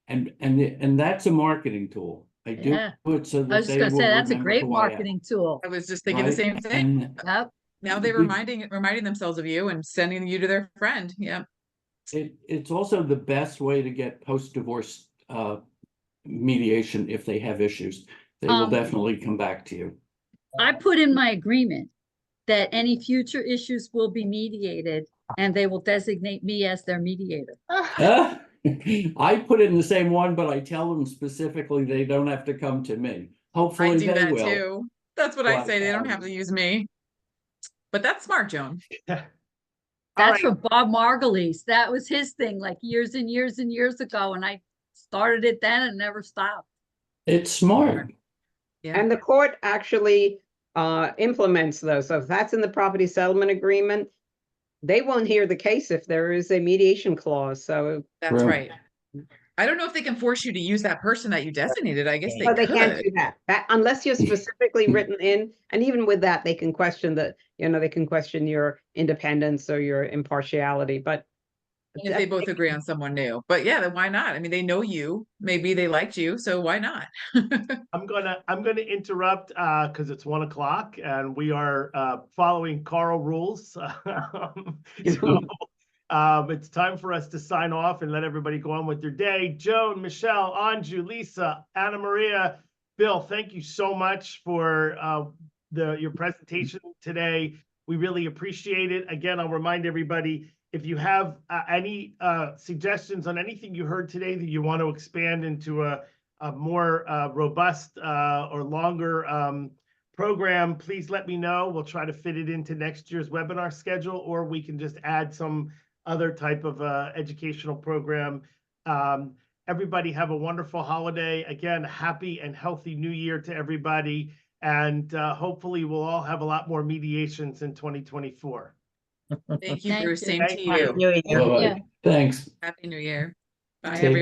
And that's a marketing tool. I do it so that I was just gonna say, that's a great marketing tool. I was just thinking the same thing. Yep. Now they're reminding themselves of you and sending you to their friend. Yeah. It's also the best way to get post-divorce mediation if they have issues. They will definitely come back to you. I put in my agreement that any future issues will be mediated and they will designate me as their mediator. I put it in the same one, but I tell them specifically they don't have to come to me. Hopefully I do they that will. too. That's what I say. They don't have to use me. But that's smart, Joan. All That's right. from Bob Margulies. That was his thing like years and years and years ago. And I started it then and never stopped. It's smart. Yeah. And the court actually implements those. So if that's in the property settlement agreement, they won't hear the case if there is a mediation clause. So That's Right. right. I don't know if they can force you to use that person that you designated. I guess they they can't could. do that. Unless you're specifically written in, and even with that, they can question they can question your independence or your impartiality. But And if they both agree on someone new. But yeah, then why not? I mean, they know you. Maybe they liked you, so why not? I'm gonna interrupt because it's 1 o'clock and we are following Carl rules. So it's time for us to sign off and let everybody go on with their day. Joan, Michelle, Anju, Lisa, Anna Maria, Bill, thank you so much for your presentation today. We really appreciate it. Again, I'll remind everybody, if you have any suggestions on anything you heard today that you want to expand into a more robust or longer program, please let me know. We'll try to fit it into next year's webinar schedule, or we can just add some other type of educational program. Everybody have a wonderful holiday. Again, happy and healthy new year to everybody. And hopefully we'll all have a lot more mediations in 2024. Thank you, Thank Bruce. you. Same Thank to you. Happy you. New Year. Yeah. Thanks. Happy New Year. Bye, Take everyone.